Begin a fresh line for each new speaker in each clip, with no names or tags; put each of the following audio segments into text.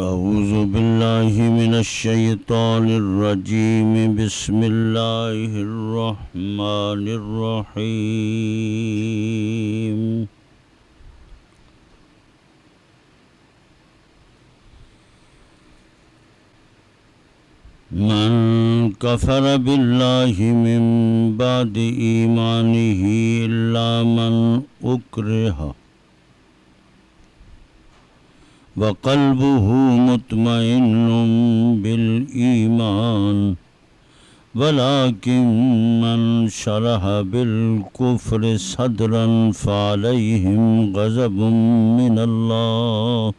أعوذ بالله من الشيطان الرجيم. بسم الله الرحمن الرحيم. من كفر بالله من بعد إيمانه إلا من أكره وقلبه مطمئن بالإيمان ولكن من شرح بالكفر صدرا فعليهم غضب من الله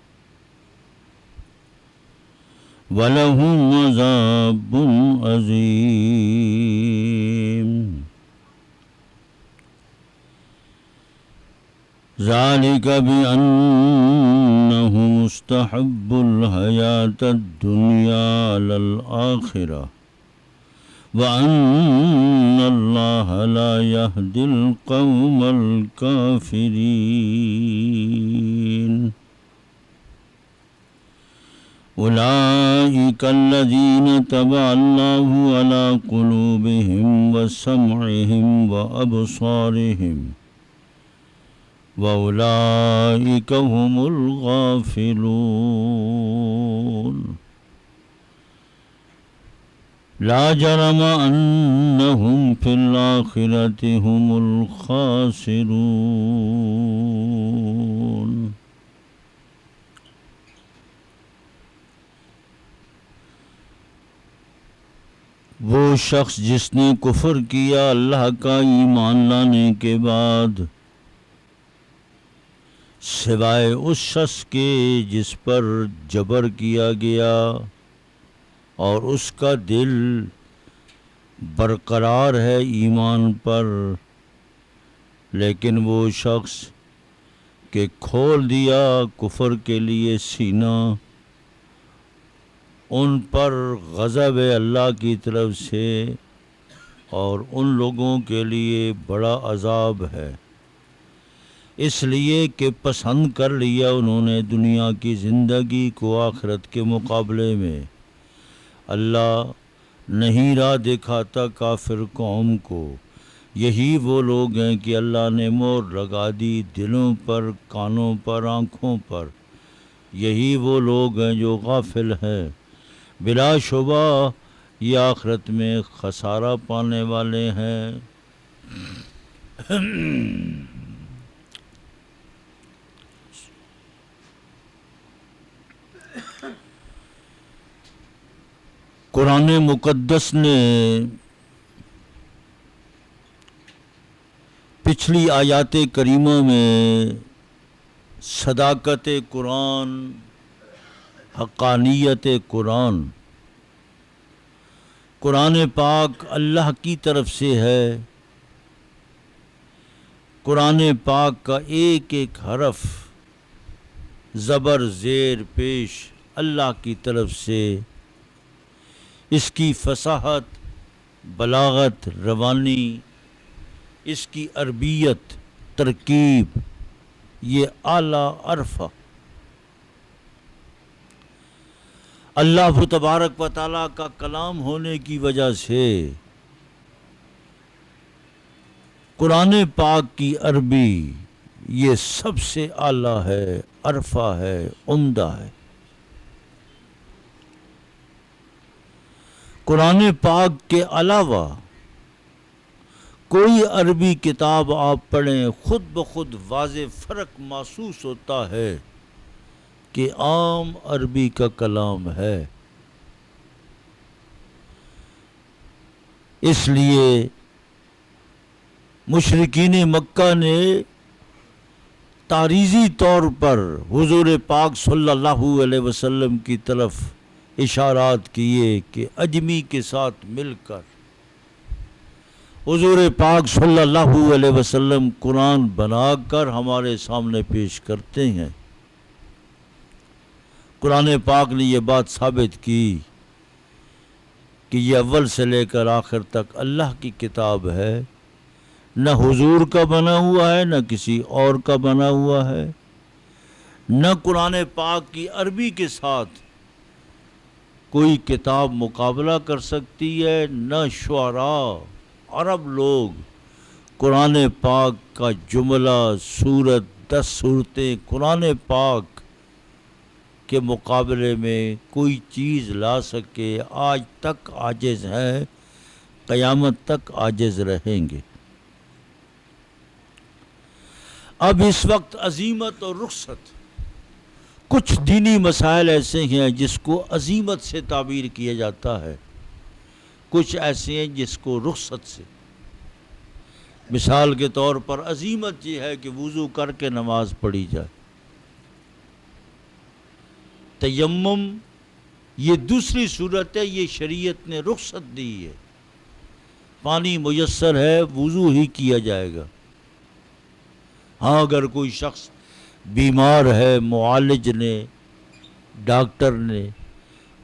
وَلَهُمْ عَذَابٌ عَظِيمٌ. ذَلِكَ بِأَنَّهُمُ اسْتَحَبُّوا الْحَيَاةَ الدُّنْيَا عَلَى الْآخِرَةِ وَأَنَّ اللَّهَ لَا يَهْدِي الْقَوْمَ الْكَافِرِينَ. أولئك الذين طبع الله على قلوبهم وسمعهم وأبصارهم وأولئك هم الغافلون. لا جرم أنهم في الآخرة هم الخاسرون. وہ شخص جس نے کفر کیا اللہ کا ایمان لانے کے بعد، سوائے اس شخص کے جس پر جبر کیا گیا اور اس کا دل برقرار ہے ایمان پر، لیکن وہ شخص کہ کھول دیا کفر کے لیے سینہ، ان پر غضب اللہ کی طرف سے اور ان لوگوں کے لیے بڑا عذاب ہے، اس لیے کہ پسند کر لیا انہوں نے دنیا کی زندگی کو آخرت کے مقابلے میں۔ اللہ نہیں راہ دکھاتا کافر قوم کو۔ یہی وہ لوگ ہیں کہ اللہ نے مہر لگا دی دلوں پر، کانوں پر، آنکھوں پر۔ یہی وہ لوگ ہیں جو غافل ہیں، بلا شبہ یہ آخرت میں خسارہ پانے والے ہیں۔ قرآن مقدس نے پچھلی آیات کریمہ میں صداقت قرآن، حقانیت قرآن، قرآن پاک اللہ کی طرف سے ہے، قرآن پاک کا ایک ایک حرف زبر زیر پیش اللہ کی طرف سے، اس کی فصاحت، بلاغت، روانی، اس کی عربیت، ترکیب، یہ اعلیٰ عرفہ اللہ تبارک و تعالیٰ کا کلام ہونے کی وجہ سے قرآن پاک کی عربی یہ سب سے اعلیٰ ہے، عرفہ ہے، عمدہ ہے۔ قرآن پاک کے علاوہ کوئی عربی کتاب آپ پڑھیں، خود بخود واضح فرق محسوس ہوتا ہے کہ عام عربی کا کلام ہے۔ اس لیے مشرکین مکہ نے تعریضی طور پر حضور پاک صلی اللہ علیہ وسلم کی طرف اشارات کیے کہ اجمی کے ساتھ مل کر حضور پاک صلی اللہ علیہ وسلم قرآن بنا کر ہمارے سامنے پیش کرتے ہیں۔ قرآن پاک نے یہ بات ثابت کی کہ یہ اول سے لے کر آخر تک اللہ کی کتاب ہے، نہ حضور کا بنا ہوا ہے، نہ کسی اور کا بنا ہوا ہے، نہ قرآن پاک کی عربی کے ساتھ کوئی کتاب مقابلہ کر سکتی ہے، نہ شعراء عرب لوگ قرآن پاک کا جملہ، سورت، 10 صورتیں قرآن پاک کے مقابلے میں کوئی چیز لا سکے، آج تک عاجز ہیں، قیامت تک عاجز رہیں گے۔ اب اس وقت عزیمت اور رخصت، کچھ دینی مسائل ایسے ہیں جس کو عزیمت سے تعبیر کیا جاتا ہے، کچھ ایسے ہیں جس کو رخصت سے۔ مثال کے طور پر عزیمت یہ ہے کہ وضو کر کے نماز پڑھی جائے۔ تیمم یہ دوسری صورت ہے، یہ شریعت نے رخصت دی ہے، پانی میسر ہے، وضو ہی کیا جائے گا۔ ہاں اگر کوئی شخص بیمار ہے، معالج نے، ڈاکٹر نے،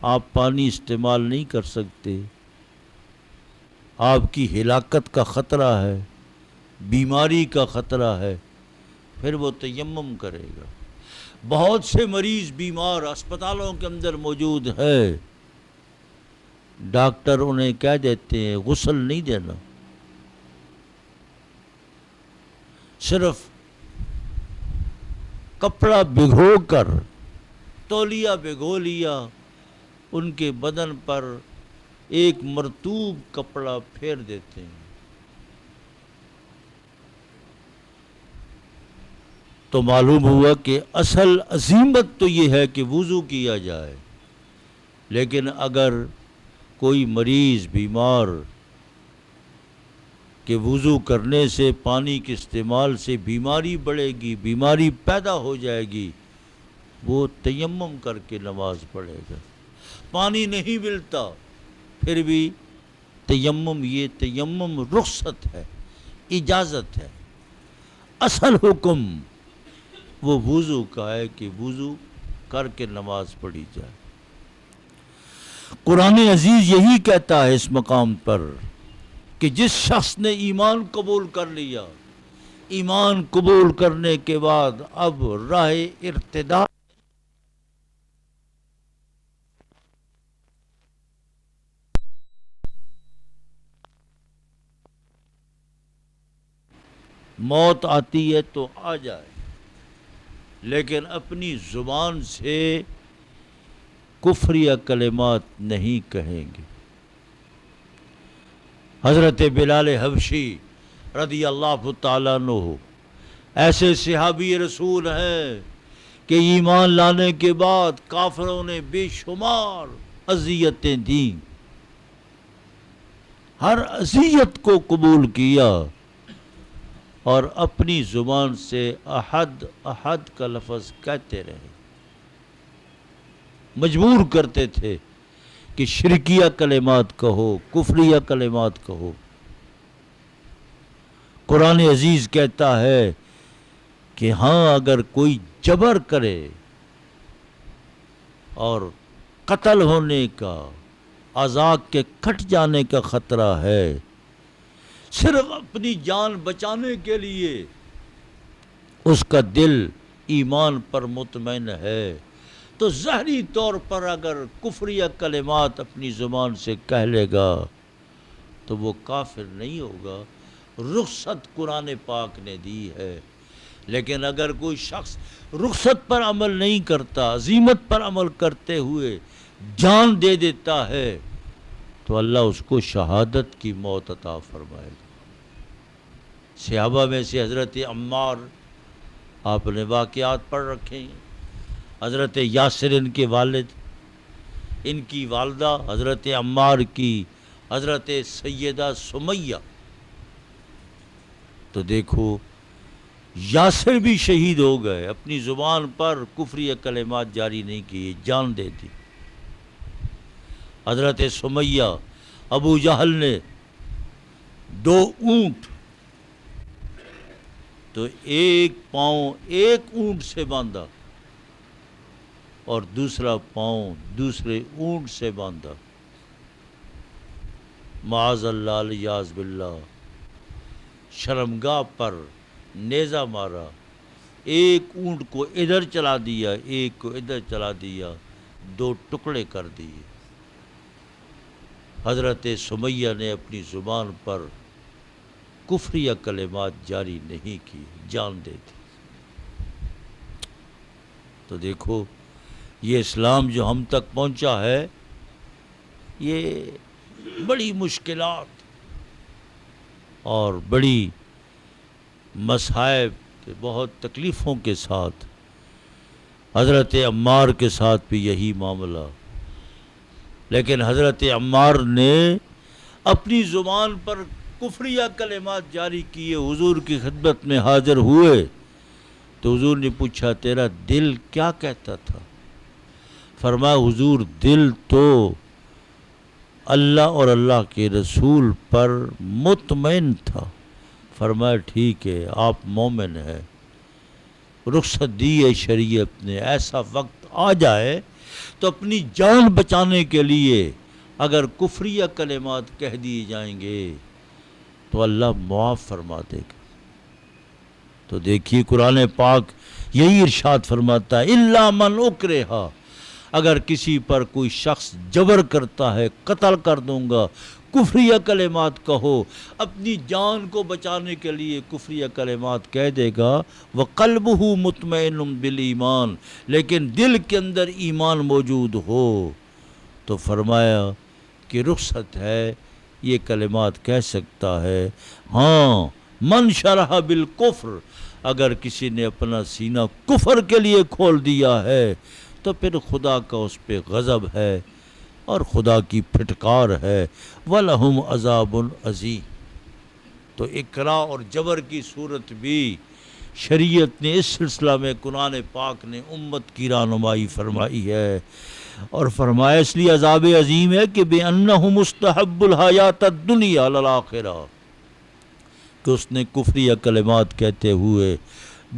آپ پانی استعمال نہیں کر سکتے، آپ کی ہلاکت کا خطرہ ہے، بیماری کا خطرہ ہے، پھر وہ تیمم کرے گا۔ بہت سے مریض بیمار اسپتالوں کے اندر موجود ہے، ڈاکٹر انہیں کہہ دیتے ہیں غسل نہیں دینا، صرف کپڑا بھگو کر، تولیہ بھگو لیا، ان کے بدن پر ایک مرطوب کپڑا پھیر دیتے ہیں۔ تو معلوم ہوا کہ اصل عزیمت تو یہ ہے کہ وضو کیا جائے، لیکن اگر کوئی مریض بیمار کہ وضو کرنے سے، پانی کے استعمال سے بیماری بڑھے گی، بیماری پیدا ہو جائے گی، وہ تیمم کر کے نماز پڑھے گا۔ پانی نہیں ملتا پھر بھی تیمم، یہ تیمم رخصت ہے، اجازت ہے۔ اصل حکم وہ وضو کا ہے کہ وضو کر کے نماز پڑھی جائے۔ قرآن عزیز یہی کہتا ہے اس مقام پر کہ جس شخص نے ایمان قبول کر لیا، ایمان قبول کرنے کے بعد اب راہ ارتداد موت آتی ہے تو آ جائے، لیکن اپنی زبان سے کفریہ کلمات نہیں کہیں گے۔ حضرت بلال حبشی رضی اللہ تعالیٰ عنہ ایسے صحابی رسول ہیں کہ ایمان لانے کے بعد کافروں نے بے شمار اذیتیں دیں، ہر اذیت کو قبول کیا اور اپنی زبان سے احد احد کا لفظ کہتے رہے، مجبور کرتے تھے کہ شرکیہ کلمات کہو، کفریہ کلمات کہو۔ قرآن عزیز کہتا ہے کہ ہاں اگر کوئی جبر کرے اور قتل ہونے کا، اعضاء کے کٹ جانے کا خطرہ ہے، صرف اپنی جان بچانے کے لیے اس کا دل ایمان پر مطمئن ہے، تو ظاہری طور پر اگر کفریہ کلمات اپنی زبان سے کہہ لے گا تو وہ کافر نہیں ہوگا، رخصت قرآن پاک نے دی ہے۔ لیکن اگر کوئی شخص رخصت پر عمل نہیں کرتا، عزیمت پر عمل کرتے ہوئے جان دے دیتا ہے، تو اللہ اس کو شہادت کی موت عطا فرمائے گا۔ صحابہ میں سے حضرت عمار، آپ نے واقعات پڑھ رکھے ہیں، حضرت یاسر ان کے والد، ان کی والدہ حضرت عمار کی حضرت سیدہ سمیہ، تو دیکھو یاسر بھی شہید ہو گئے، اپنی زبان پر کفری کلمات جاری نہیں کیے، جان دے دی۔ حضرت سمیہ، ابو جہل نے 2 اونٹ، تو ایک پاؤں ایک اونٹ سے باندھا اور دوسرا پاؤں دوسرے اونٹ سے باندھا، معاذ اللہ الیاذ باللہ، شرمگاہ پر نیزہ مارا، ایک اونٹ کو ادھر چلا دیا، ایک کو ادھر چلا دیا، 2 ٹکڑے کر دیے۔ حضرت سمیہ نے اپنی زبان پر کفریہ کلمات جاری نہیں کی، جان دے دی۔ تو دیکھو یہ اسلام جو ہم تک پہنچا ہے، یہ بڑی مشکلات اور بڑی مصائب کے بہت تکلیفوں کے ساتھ، حضرت عمار کے ساتھ بھی یہی معاملہ، لیکن حضرت عمار نے اپنی زبان پر کفریہ کلمات جاری کیے، حضور کی خدمت میں حاضر ہوئے تو حضور نے پوچھا تیرا دل کیا کہتا تھا؟ فرمایا حضور دل تو اللہ اور اللہ کے رسول پر مطمئن تھا۔ فرمایا ٹھیک ہے، آپ مومن ہیں، رخصت دی ہے شریعت نے، ایسا وقت آ جائے تو اپنی جان بچانے کے لیے اگر کفریہ کلمات کہہ دیے جائیں گے تو اللہ معاف فرما دے گا۔ تو دیکھیے قرآن پاک یہی ارشاد فرماتا ہے الا من اکرہ، اگر کسی پر کوئی شخص جبر کرتا ہے قتل کر دوں گا، کفریہ کلمات کہو، اپنی جان کو بچانے کے لیے کفریہ کلمات کہہ دے گا، وقلبہ مطمئن بالایمان، لیکن دل کے اندر ایمان موجود ہو، تو فرمایا کہ رخصت ہے، یہ کلمات کہہ سکتا ہے۔ ہاں من شرح بالکفر، اگر کسی نے اپنا سینہ کفر کے لیے کھول دیا ہے تو پھر خدا کا اس پہ غضب ہے اور خدا کی پھٹکار ہے، وَلَهُمْ عَذَابٌ عَظِيمٌ۔ تو اکراہ اور جبر کی صورت بھی شریعت نے اس سلسلہ میں قرآن پاک نے امت کی رہنمائی فرمائی ہے، اور فرمایا اس لیے عذاب عظیم ہے کہ بِأَنَّهُ مُسْتَحَبُّ الْحَيَاةَ الدُّنْيَا عَلَى الْآخِرَةِ، کہ اس نے کفریہ کلمات کہتے ہوئے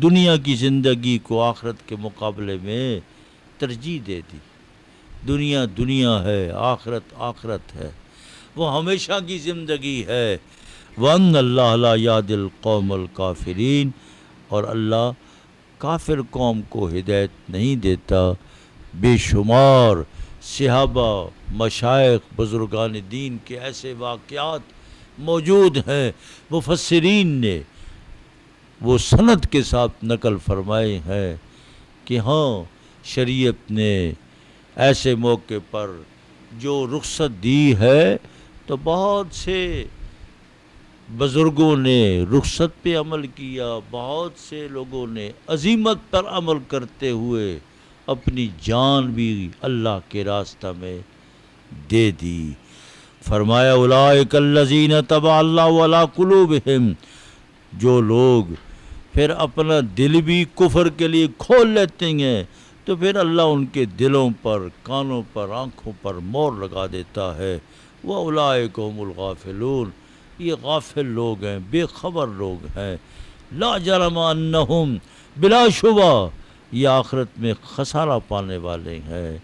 دنیا کی زندگی کو آخرت کے مقابلے میں ترجیح دے دی۔ دنیا دنیا ہے، آخرت آخرت ہے، وہ ہمیشہ کی زندگی ہے۔ وَأَنَّ اللَّهَ لَا يَهْدِي الْقَوْمَ الْكَافِرِينَ، اور اللہ کافر قوم کو ہدایت نہیں دیتا۔ بے شمار صحابہ، مشائخ، بزرگان دین کے ایسے واقعات موجود ہیں، مفسرین نے وہ سند کے ساتھ نقل فرمائے ہیں کہ ہاں شریعت نے ایسے موقع پر جو رخصت دی ہے تو بہت سے بزرگوں نے رخصت پہ عمل کیا، بہت سے لوگوں نے عزیمت پر عمل کرتے ہوئے اپنی جان بھی اللہ کے راستہ میں دے دی۔ فرمایا اولئک الذین طبع اللہ علی قلوبہم، جو لوگ پھر اپنا دل بھی کفر کے لیے کھول لیتے ہیں تو پھر اللہ ان کے دلوں پر، کانوں پر، آنکھوں پر مور لگا دیتا ہے۔ وَأُولَئِكَ هُمُ الْغَافِلُونَ، یہ غافل لوگ ہیں، بے خبر لوگ ہیں۔ لا جرم انہم، بلا شبہ یہ آخرت میں خسارہ پانے والے ہیں۔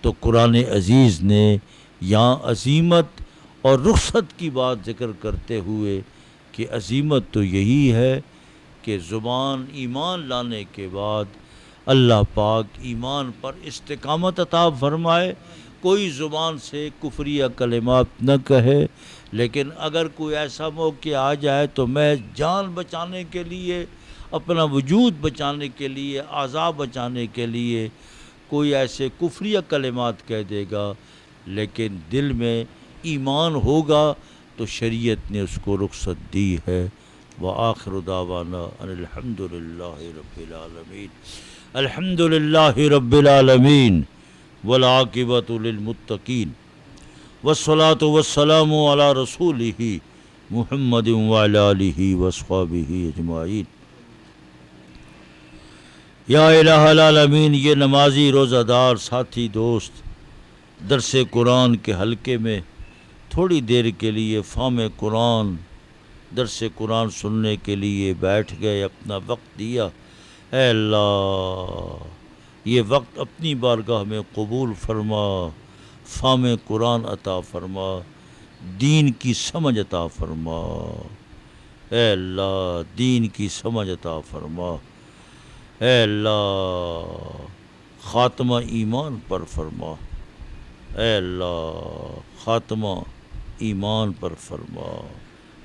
تو قرآن عزیز نے یہاں عزیمت اور رخصت کی بات ذکر کرتے ہوئے کہ عزیمت تو یہی ہے کہ زبان ایمان لانے کے بعد اللہ پاک ایمان پر استقامت عطا فرمائے، کوئی زبان سے کفریہ کلمات نہ کہے، لیکن اگر کوئی ایسا موقع آ جائے تو محض جان بچانے کے لیے، اپنا وجود بچانے کے لیے، اعضاء بچانے کے لیے کوئی ایسے کفریہ کلمات کہہ دے گا، لیکن دل میں ایمان ہوگا تو شریعت نے اس کو رخصت دی ہے۔ وآخر دعوانا ان الحمد للہ رب العالمین، الحمد للہ رب العالمین، والعاقبۃ للمتقین، والصلاة والسلام علی رسولہ محمد وعلی آلہ وصحبہ اجمعین۔ یا الہ العالمین، یہ نمازی روزہ دار ساتھی دوست درس قرآن کے حلقے میں تھوڑی دیر کے لیے فہم قرآن، درس قرآن سننے کے لیے بیٹھ گئے، اپنا وقت دیا۔ اے اللہ یہ وقت اپنی بارگاہ میں قبول فرما، فہم قرآن عطا فرما، دین کی سمجھ عطا فرما۔ اے اللہ دین کی سمجھ عطا فرما۔ اے اللہ خاتمہ ایمان پر فرما۔ اے اللہ خاتمہ ایمان پر فرما۔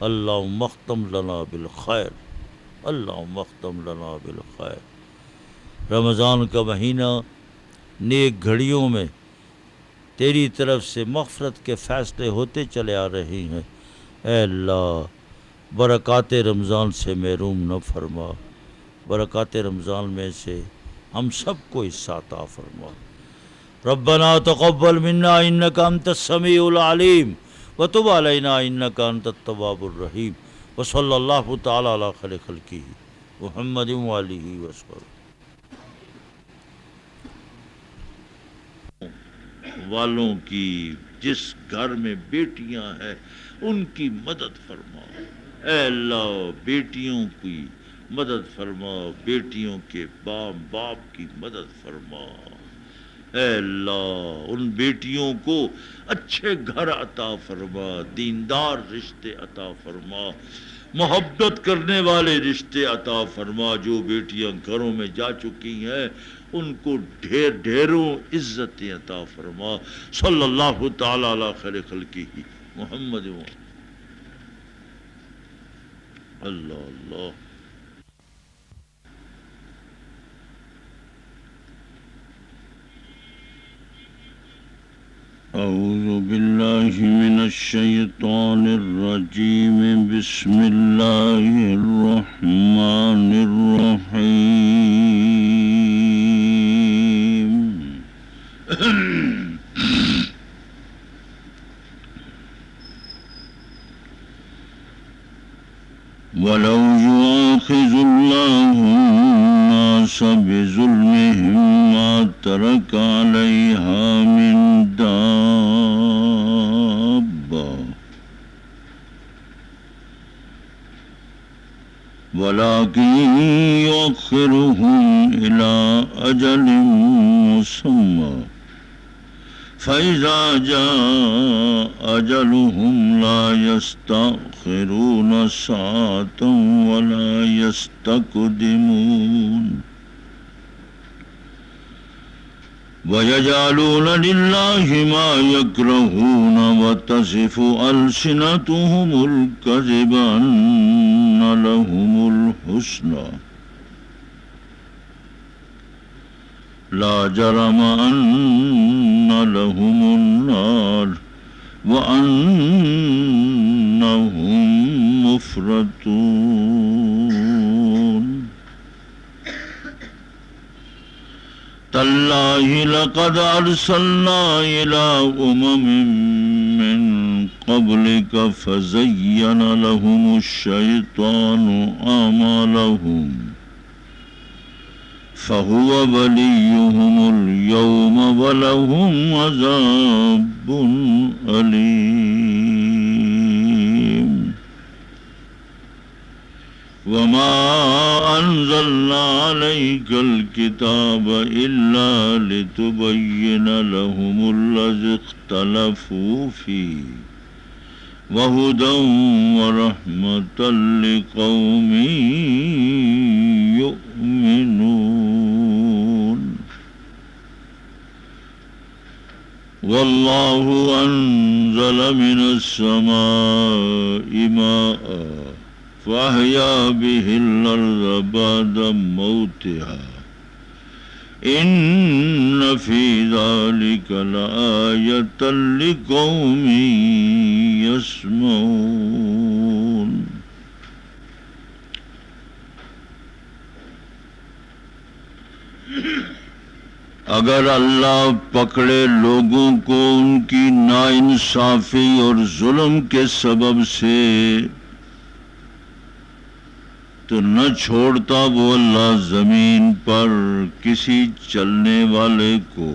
اللہم اختم لنا بالخیر، اللہم اختم لنا بالخیر۔ رمضان کا مہینہ نیک گھڑیوں میں تیری طرف سے مغفرت کے فیصلے ہوتے چلے آ رہے ہیں۔ اے اللہ برکات رمضان سے محروم نہ فرما، برکات رمضان میں سے ہم سب کو حصہ عطا فرما۔ ربنا تقبل منا انک انت السمیع العلیم وتب علینا انک انت التواب الرحیم، وصلی اللہ تعالی علی خیر خلقہ محمد وآلہ وصحبہ والوں کی، جس گھر میں بیٹیاں ہیں ان کی مدد فرما۔ اے اللہ بیٹیوں کی مدد فرما، بیٹیوں کے باپ کی مدد فرما۔ اے اللہ ان بیٹیوں کو اچھے گھر عطا فرما، دیندار رشتے عطا فرما، محبت کرنے والے رشتے عطا فرما۔ جو بیٹیاں گھروں میں جا چکی ہیں ان کو ڈھیروں عزتیں عطا فرما۔ صلی اللہ تعالی علی خیر خلقہ محمد اللہ اللہ۔ اعوذ باللہ من الشیطان الرجیم، بسم اللہ الرحمن الرحیم۔ وَلَوْ يُؤَاخِذُ اللَّهُ النَّاسَ بِظُلْمِهِمْ مَا تَرَكَ عَلَيْهَا مِنْ دَابَّةٍ وَلَكِنْ يُؤَخِّرُهُمْ إِلَى أَجَلٍ مُّسَمًّى فَإِذَا جَاءَ أَجَلُهُمْ لَا يَسْتَأْخِرُونَ سَاعَةً وَلَا يَسْتَقْدِمُونَ وَيَجْعَلُونَ لِلَّهِ مَا يَكْرَهُونَ وَتَصِفُ أَلْسِنَتُهُمُ الْكَذِبَ أَنَّ لَهُمُ الْحُسْنَى لا جرم أن لهم النار وأنهم مفرطون تالله لقد أرسلنا إلى من قبلك فزين لهم الشيطان أعمالهم فهو وليهم اليوم ولهم عذاب أليم وما أنزلنا عليك الكتاب إلا لتبين لهم الذي اختلفوا فيه وهدى ورحمة لقوم يؤمنون والله أنزل من السماء ماء فأحيا به الأرض بعد موتها إن في ذلك لآية لقوم يسمعون اگر اللہ پکڑے لوگوں کو ان کی ناانصافی اور ظلم کے سبب سے تو نہ چھوڑتا وہ اللہ زمین پر کسی چلنے والے کو،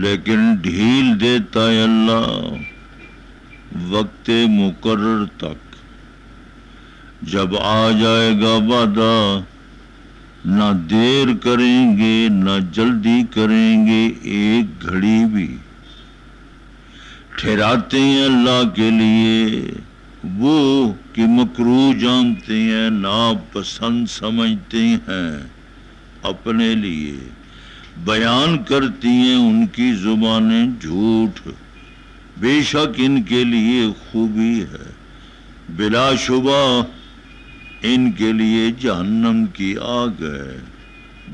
لیکن ڈھیل دیتا ہے اللہ وقت مقرر تک۔ جب آ جائے گا وعدہ نہ دیر کریں گے نہ جلدی کریں گے، ایک گھڑی بھی ٹھہراتے ہیں اللہ کے لیے وہ کہ مکروہ جانتے ہیں، ناپسند سمجھتے ہیں، اپنے لیے بیان کرتی ہیں ان کی زبانیں جھوٹ بے شک ان کے لیے خوبی ہے، بلا شبہ ان کے لیے جہنم کی آگ ہے،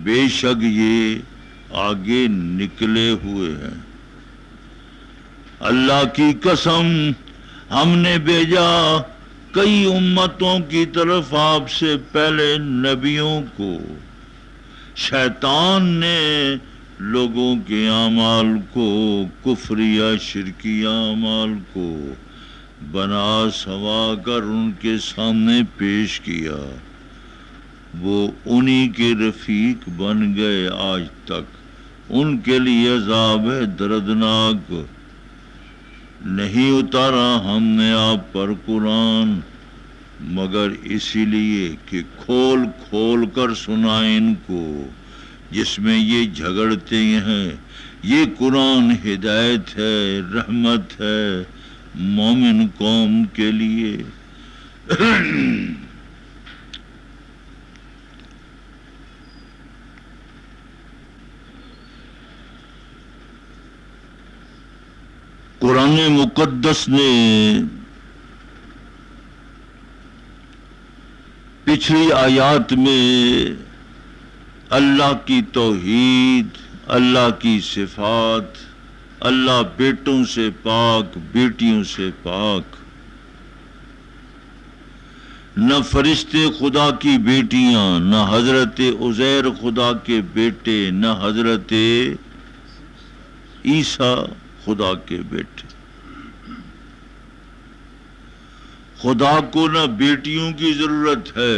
بے شک یہ آگے نکلے ہوئے ہیں۔ اللہ کی قسم، ہم نے بھیجا کئی امتوں کی طرف آپ سے پہلے نبیوں کو، شیطان نے لوگوں کے اعمال کو، کفریہ شرکیہ اعمال کو بنا سوا کر ان کے سامنے پیش کیا، وہ انہی کے رفیق بن گئے آج تک، ان کے لیے عذاب ہے دردناک۔ نہیں اتارا ہم نے آپ پر قرآن مگر اسی لیے کہ کھول کھول کر سنائیں ان کو جس میں یہ جھگڑتے ہیں۔ یہ قرآن ہدایت ہے، رحمت ہے مومن قوم کے لیے۔ قرآن مقدس نے پچھلی آیات میں اللہ کی توحید، اللہ کی صفات، اللہ بیٹوں سے پاک بیٹیوں سے پاک، نہ فرشتے خدا کی بیٹیاں، نہ حضرت عزیر خدا کے بیٹے، نہ حضرت عیسیٰ خدا کے بیٹے۔ خدا کو نہ بیٹیوں کی ضرورت ہے،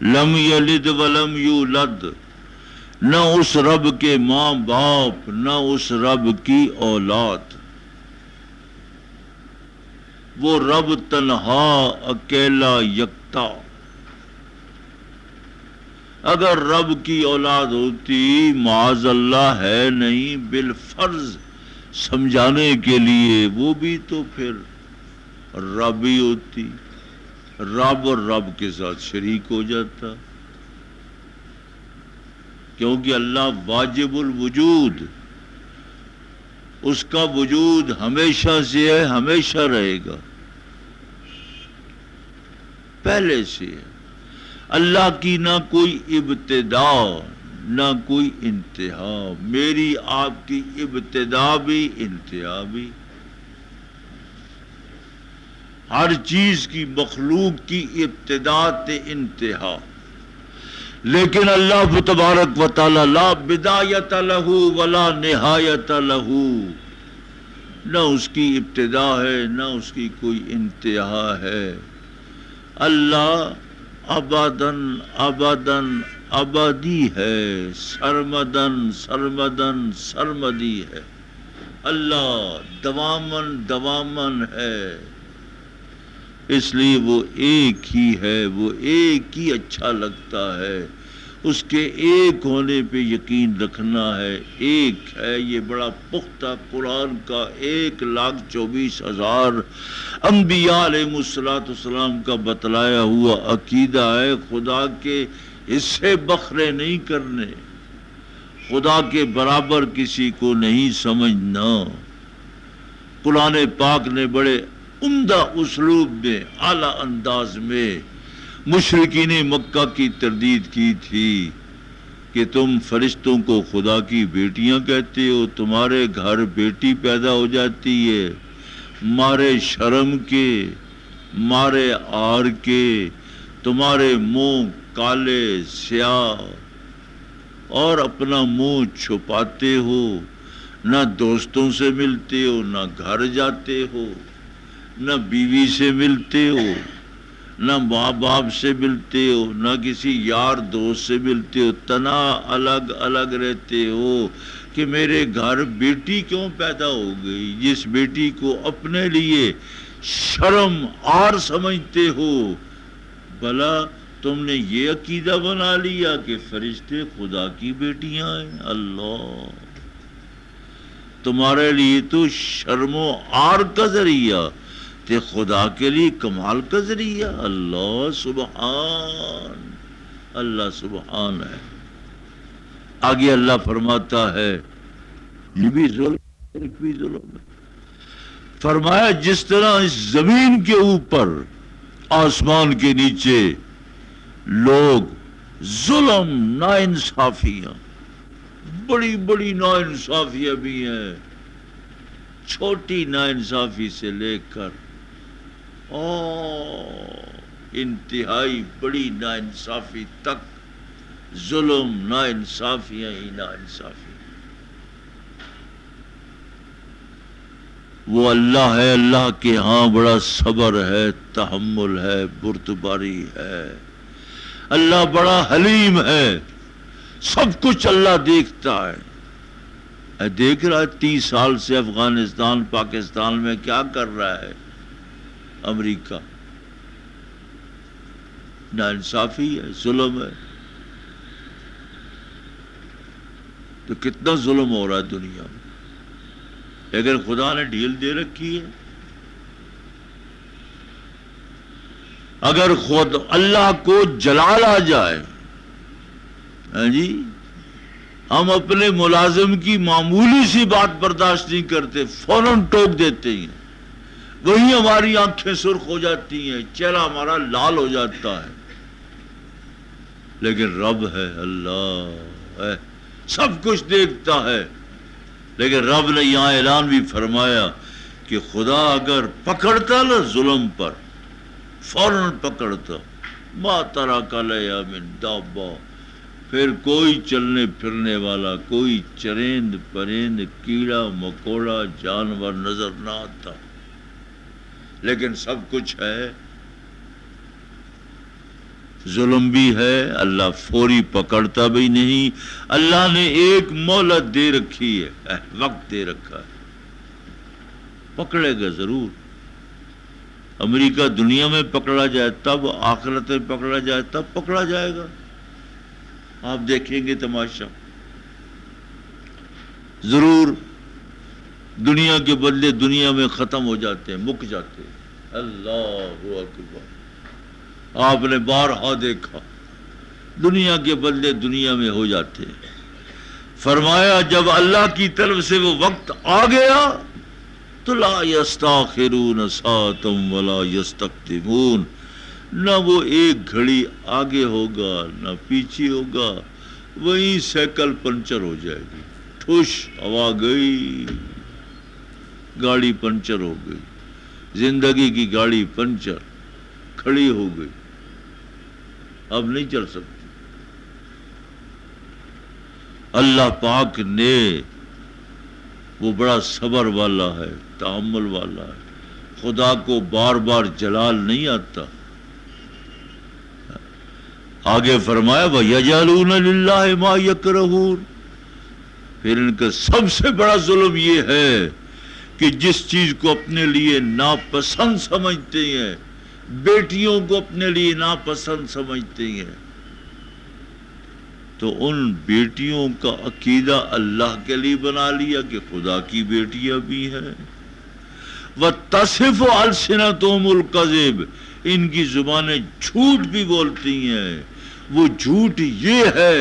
لم یلد ولم یولد، نہ اس رب کے ماں باپ، نہ اس رب کی اولاد۔ وہ رب تنہا اکیلا یکتا۔ اگر رب کی اولاد ہوتی معاذ اللہ ہے نہیں، بالفرض سمجھانے کے لیے وہ بھی تو پھر رب ہی ہوتی، رب اور رب کے ساتھ شریک ہو جاتا، کیونکہ اللہ واجب الوجود، اس کا وجود ہمیشہ سے ہے، ہمیشہ رہے گا، پہلے سے ہے۔ اللہ کی نہ کوئی ابتدا نہ کوئی انتہا، میری آپ کی ابتدا بھی انتہا بھی، ہر چیز کی مخلوق کی ابتدا تے انتہا، لیکن اللہ تبارک و تعالی لا بدایت لہ ولا نہایت لہ، نہ اس کی ابتدا ہے نہ اس کی کوئی انتہا ہے۔ اللہ ابداً ابداً ابدی ہے، سرمدن سرمدن سرمدی ہے۔ اللہ دوامن دوامن ہے، اس لیے وہ ایک ہی ہے، وہ ایک ہی اچھا لگتا ہے، اس کے ایک ہونے پہ یقین رکھنا ہے۔ ایک ہے، یہ بڑا پختہ قرآن کا 1,24,000 انبیاء علیہ السلام کا بتلایا ہوا عقیدہ ہے۔ خدا کے حصے بکھرے نہیں کرنے، خدا کے برابر کسی کو نہیں سمجھنا۔ قرآن پاک نے بڑے عمدہ اسلوب میں، اعلیٰ انداز میں مشرکین مکہ کی تردید کی تھی کہ تم فرشتوں کو خدا کی بیٹیاں کہتے ہو، تمہارے گھر بیٹی پیدا ہو جاتی ہے، مارے شرم کے، مارے آر کے، تمہارے منہ کالے سیاہ اور اپنا منہ چھپاتے ہو، نہ دوستوں سے ملتے ہو، نہ گھر جاتے ہو، نہ بیوی سے ملتے ہو، نہ ماں باپ سے ملتے ہو، نہ کسی یار دوست سے ملتے ہو، تنہا الگ الگ رہتے ہو کہ میرے گھر بیٹی کیوں پیدا ہو گئی، جس بیٹی کو اپنے لیے شرم آر سمجھتے ہو۔ بھلا تم نے یہ عقیدہ بنا لیا کہ فرشتے خدا کی بیٹیاں ہیں؟ اللہ، تمہارے لیے تو شرم و آر کا ذریعہ تے خدا کے لیے کمال کا ذریعہ۔ اللہ سبحان، اللہ سبحان ہے۔ آگے اللہ فرماتا ہے یہ بھی ظلم، ایک بھی ظلم ہے۔ فرمایا جس طرح اس زمین کے اوپر آسمان کے نیچے لوگ ظلم ناانصافیاں بڑی بڑی ناانصافیاں بھی ہیں، چھوٹی ناانصافی سے لے کر انتہائی بڑی ناانصافی تک، ظلم ناانصافیاں ہی ناانصافی۔ وہ اللہ ہے، اللہ کے ہاں بڑا صبر ہے، تحمل ہے، بردباری ہے، اللہ بڑا حلیم ہے، سب کچھ اللہ دیکھتا ہے۔ دیکھ رہا ہے 30 سال سے افغانستان پاکستان میں کیا کر رہا ہے امریکہ، ناانصافی ہے، ظلم ہے۔ تو کتنا ظلم ہو رہا ہے دنیا میں، لیکن خدا نے ڈھیل دے رکھی ہے۔ اگر خود اللہ کو جلال آ جائے، ہاں جی، ہم اپنے ملازم کی معمولی سی بات برداشت نہیں کرتے، فوراً ٹوک دیتے ہیں، وہی ہماری آنکھیں سرخ ہو جاتی ہیں، چہرہ ہمارا لال ہو جاتا ہے۔ لیکن رب ہے، اللہ ہے، سب کچھ دیکھتا ہے۔ لیکن رب نے یہاں اعلان بھی فرمایا کہ خدا اگر پکڑتا نا ظلم پر، فوراً پکڑتا، ما ترک علیہا من دابہ، پھر کوئی چلنے پھرنے والا، کوئی چرند پرند کیڑا مکوڑا جانور نظر نہ آتا۔ لیکن سب کچھ ہے، ظلم بھی ہے، اللہ فوری پکڑتا بھی نہیں، اللہ نے ایک مہلت دے رکھی ہے، وقت دے رکھا ہے، پکڑے گا ضرور۔ امریکہ دنیا میں پکڑا جائے تب، آخرت میں پکڑا جائے تب پکڑا جائے گا، آپ دیکھیں گے تماشا، ضرور دنیا کے بدلے دنیا میں ختم ہو جاتے ہیں، مک جاتے ہیں۔ اللہ اکبر، آپ نے بارہا دیکھا، دنیا کے بدلے دنیا میں ہو جاتے ہیں۔ فرمایا جب اللہ کی طرف سے وہ وقت آ گیا تو لا یستاخرون ساعۃ ولا یستقدمون، نہ وہ ایک گھڑی آگے ہوگا نہ پیچھے ہوگا، وہیں سائیکل پنچر ہو جائے گی، ٹھوش ہوا گئی، گاڑی پنچر ہو گئی، زندگی کی گاڑی پنچر، کھڑی ہو گئی، اب نہیں چل سکتی۔ اللہ پاک نے، وہ بڑا صبر والا ہے، تحمل والا ہے، خدا کو بار بار جلال نہیں آتا۔ آگے فرمایا وَيَجْعَلُونَ لِلَّهِ مَا يَكْرَهُونَ، پھر ان کا سب سے بڑا ظلم یہ ہے کہ جس چیز کو اپنے لیے ناپسند سمجھتے ہیں، بیٹیوں کو اپنے لیے ناپسند سمجھتے ہیں، تو ان بیٹیوں کا عقیدہ اللہ کے لیے بنا لیا کہ خدا کی بیٹیاں بھی ہیں۔ وَتَصِفُ أَلْسِنَتُهُمُ الْكَذِبَ، ان کی زبانیں جھوٹ بھی بولتی ہیں۔ وہ جھوٹ یہ ہے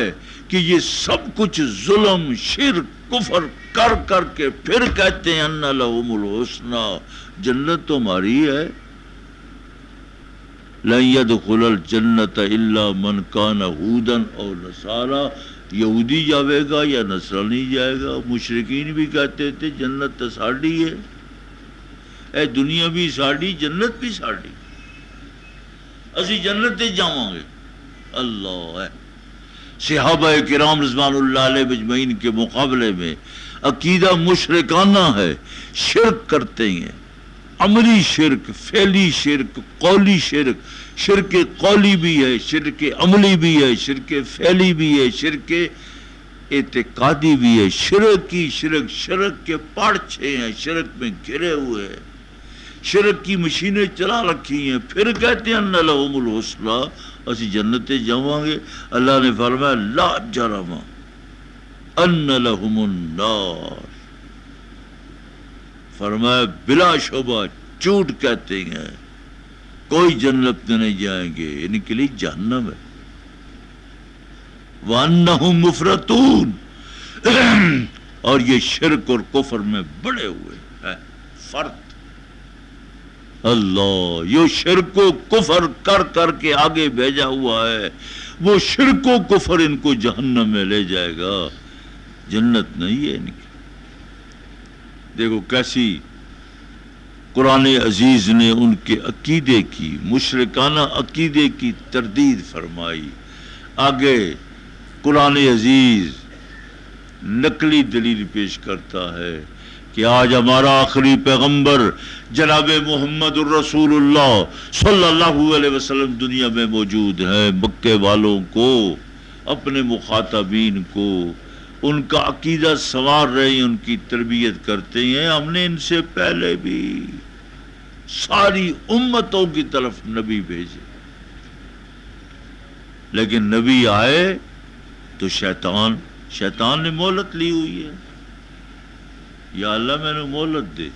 کہ یہ سب کچھ ظلم، شرک، کفر کر کر کے پھر کہتے ہیں ان لہم الحسنی، جنت تو ہماری ہے۔ لن يدخل الجنت الا من كان هودا او نصارا، یہودی جاوے گا یا نصرانی جائے گا۔ مشرکین بھی کہتے تھے جنت تو ساڑی ہے، اے دنیا بھی ساڑی، جنت بھی ساڑی، اسی جنت تے جاواں گے۔ اللہ ہے، صحابہ کرام رضوان اللہ علیہ مجمعین کے مقابلے میں عقیدہ مشرکانہ ہے، شرک کرتے ہیں، عملی شرک، فعلی شرک، قولی شرک، شرک قولی بھی ہے، شرک عملی بھی ہے، شرک فعلی بھی ہے، شرک اعتقادی بھی ہے، شرک کی شرک، شرک کے پارچے ہیں، شرک میں گھرے ہوئے ہیں، شرک کی مشینیں چلا رکھی ہیں، پھر کہتے ہیں ان لہم الحسنی، اسی جنتیں جاواں گے۔ اللہ نے فرمایا لا جرم ان لہم النار، فرمایا بلا شبہ جھوٹ کہتے ہیں، کوئی جنت میں نہیں جائیں گے، ان کے لیے جہنم ہے۔ وَأَنَّهُمْ مُفْرَطُونَ، اور یہ شرک اور کفر میں بڑے ہوئے ہیں، فرد اللہ، یہ شرک و کفر کر کر کے آگے بھیجا ہوا ہے، وہ شرک و کفر ان کو جہنم میں لے جائے گا، جنت نہیں ہے ان کی۔ دیکھو کیسی قرآن عزیز نے ان کے عقیدے کی، مشرکانہ عقیدے کی تردید فرمائی۔ آگے قرآن عزیز نقلی دلیل پیش کرتا ہے کہ آج ہمارا آخری پیغمبر جناب محمد الرسول اللہ صلی اللہ علیہ وسلم دنیا میں موجود ہے، مکے والوں کو، اپنے مخاطبین کو ان کا عقیدہ سنوار رہے ہیں، ان کی تربیت کرتے ہیں۔ ہم نے ان سے پہلے بھی ساری امتوں کی طرف نبی بھیجے، لیکن نبی آئے تو شیطان نے مہلت لی ہوئی ہے۔ یا اللہ میں نے مہلت دے،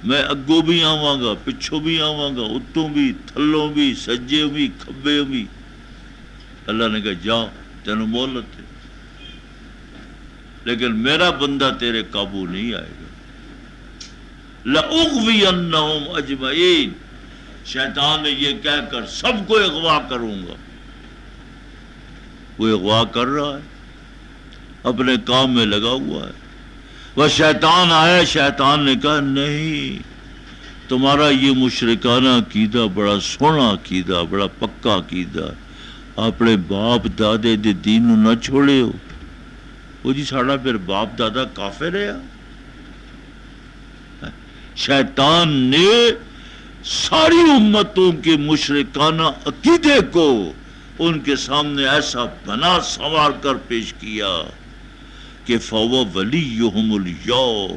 میں اگوں بھی آواں گا، پچھوں بھی آواں گا، اتوں بھی، تھلوں بھی، سجے بھی، کھبے بھی۔ اللہ نے کہا جا، تینوں مہلت ہے، لیکن میرا بندہ تیرے قابو نہیں آئے گا۔ لَأُغْوِيَنَّهُمْ أَجْمَعِينَ، شیطان نے یہ کہہ کر سب کو اغوا کروں گا۔ وہ اغوا کر رہا ہے، اپنے کام میں لگا ہوا ہے۔ وہ شیطان آیا، شیطان نے کہا نہیں، تمہارا یہ مشرکانہ عقیدہ بڑا سونا عقیدہ، بڑا پکا عقیدہ، اپنے باپ دادے دے دین نو نہ چھوڑے ہو۔ وہ جی ساڑا پھر باپ دادا کافر ہے۔ شیطان نے ساری امتوں کے مشرکانہ عقیدے کو ان کے سامنے ایسا بنا سنوار کر پیش کیا کہ فَوَ وَلِيُّهُمُ الْيَوْمَ،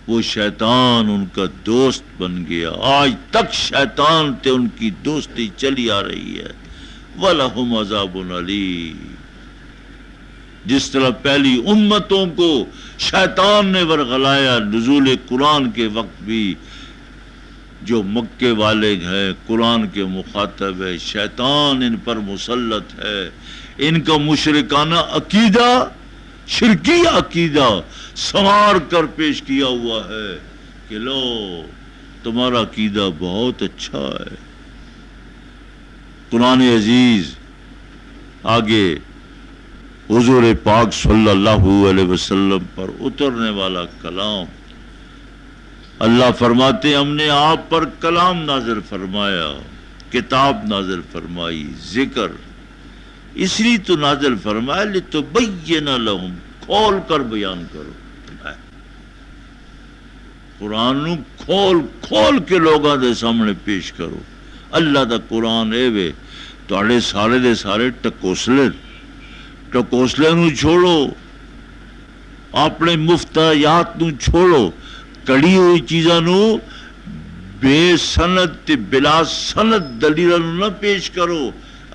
وہ شیطان ان کا دوست بن گیا۔ آج تک شیطان تے ان کی دوستی چلی آ رہی ہے۔ وَلَهُمْ عَذَابٌ عَلِيمٌ، جس طرح پہلی امتوں کو شیطان نے ورغلایا، نزول قرآن کے وقت بھی جو مکے والے ہیں، قرآن کے مخاطب ہے، شیطان ان پر مسلط ہے۔ ان کا مشرکانہ عقیدہ، شرکی عقیدہ سنوار کر پیش کیا ہوا ہے کہ لو تمہارا عقیدہ بہت اچھا ہے۔ قرآن عزیز آگے حضور پاک صلی اللہ علیہ وسلم پر اترنے والا کلام، اللہ فرماتے ہم نے آپ پر کلام نازل فرمایا، کتاب نازل فرمائی، ذکر اس لیے تو نازل فرمایا لِتُبَيِّنَ لَهُمْ، کھول کر بیان کرو۔ قرآن نو کھول کے لوگاں دے سامنے پیش کرو۔ اللہ دا قرآن اے وے تواڈے سارے دے سارے ٹکوسلے نو چھوڑو، اپنے مفتیات نو چھوڑو، کڑی ہوئی چیزاں نو بے سند تے بلا سند دلیلاں نو نہ پیش کرو۔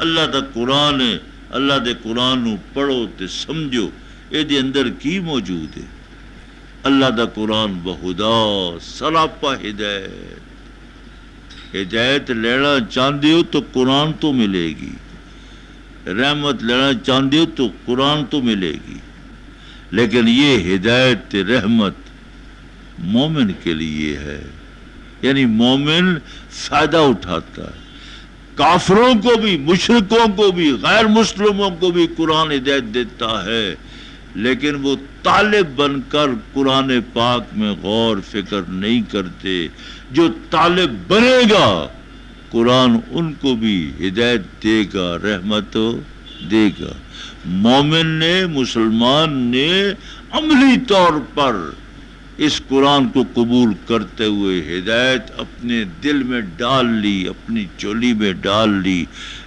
اللہ دا قرآن ہے، اللہ دے قرآن نو پڑھو تے سمجھو اے دے اندر کی موجود ہے۔ اللہ دا قرآن بہدا سراپا ہدایت لینا چاہتے ہو تو قرآن تو ملے گی، رحمت لینا چاہتے ہو تو قرآن تو ملے گی، لیکن یہ ہدایت تے رحمت مومن کے لیے ہے، یعنی مومن فائدہ اٹھاتا ہے۔ کافروں کو بھی، مشرکوں کو بھی، غیر مسلموں کو بھی قرآن ہدایت دیتا ہے، لیکن وہ طالب بن کر قرآن پاک میں غور فکر نہیں کرتے۔ جو طالب بنے گا قرآن ان کو بھی ہدایت دے گا، رحمت دے گا۔ مومن نے، مسلمان نے عملی طور پر اس قرآن کو قبول کرتے ہوئے ہدایت اپنے دل میں ڈال لی، اپنی چولی میں ڈال لی،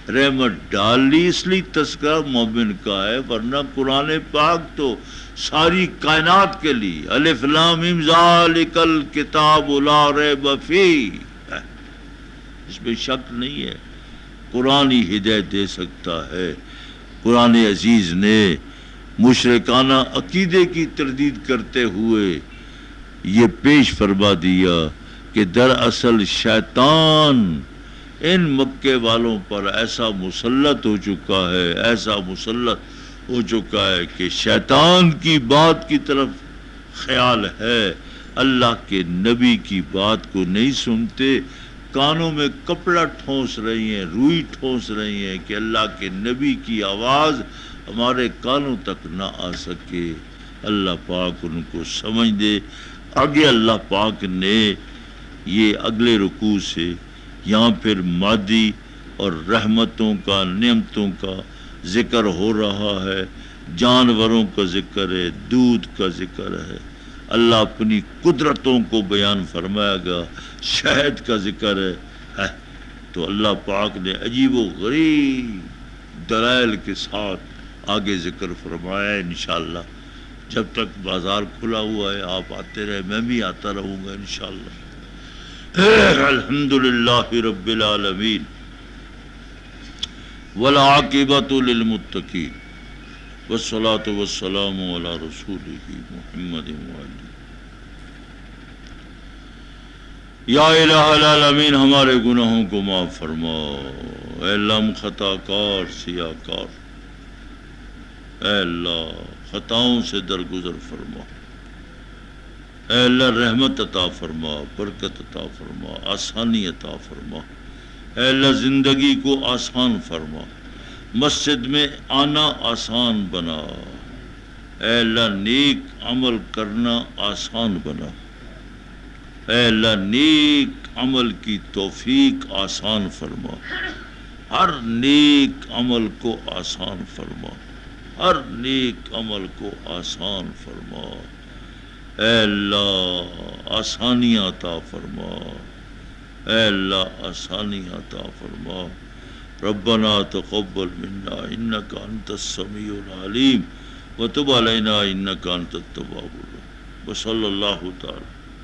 رحمت ڈال لی، اس لیے تذکرہ مومن کا ہے، ورنہ قرآن پاک تو ساری کائنات کے لیے الف لام میم ذالک الکتاب لا ریب فیہ، اس میں شک نہیں ہے، قرآن ہی ہدایت دے سکتا ہے۔ قرآن عزیز نے مشرکانہ عقیدے کی تردید کرتے ہوئے یہ پیش فرما دیا کہ دراصل شیطان ان مکے والوں پر ایسا مسلط ہو چکا ہے، ایسا مسلط ہو چکا ہے کہ شیطان کی بات کی طرف خیال ہے، اللہ کے نبی کی بات کو نہیں سنتے، کانوں میں کپڑا ٹھونس رہی ہیں، روئی ٹھونس رہی ہیں کہ اللہ کے نبی کی آواز ہمارے کانوں تک نہ آ سکے۔ اللہ پاک ان کو سمجھ دے۔ آگے اللہ پاک نے یہ اگلے رکوع سے یہاں پھر مادی اور رحمتوں کا، نعمتوں کا ذکر ہو رہا ہے، جانوروں کا ذکر ہے، دودھ کا ذکر ہے، اللہ اپنی قدرتوں کو بیان فرمایا گا، شہد کا ذکر ہے۔ تو اللہ پاک نے عجیب و غریب دلائل کے ساتھ آگے ذکر فرمایا ہے۔ انشاءاللہ جب تک بازار کھلا ہوا ہے آپ آتے رہے، میں بھی آتا رہوں گا انشاءاللہ۔ الحمدللہ رب العالمین والعاقبۃ للمتقین والصلاۃ والسلام علی رسولہ محمد وعلی۔ یا الہ العالمین ہمارے گناہوں کو معاف فرما، اے اللہ ہم خطا کار سیاہ کار، اے اللہ خطاؤں سے درگزر فرما، اے اللہ رحمت عطا فرما، برکت عطا فرما، آسانی عطا فرما، اے اللہ زندگی کو آسان فرما، مسجد میں آنا آسان بنا، اے اللہ نیک عمل کرنا آسان بنا، اے اللہ نیک عمل کی توفیق آسان فرما، ہر نیک عمل کو آسان فرما، ہر نیک عمل کو آسان فرما، اے اللہ آسانیاں عطا فرما، اے اللہ آسانیاں عطا فرما۔ ربنا تقبل منا انک انت السمیع العلیم وتب علینا انک انت التواب الرحیم۔ وصلی اللہ تعالی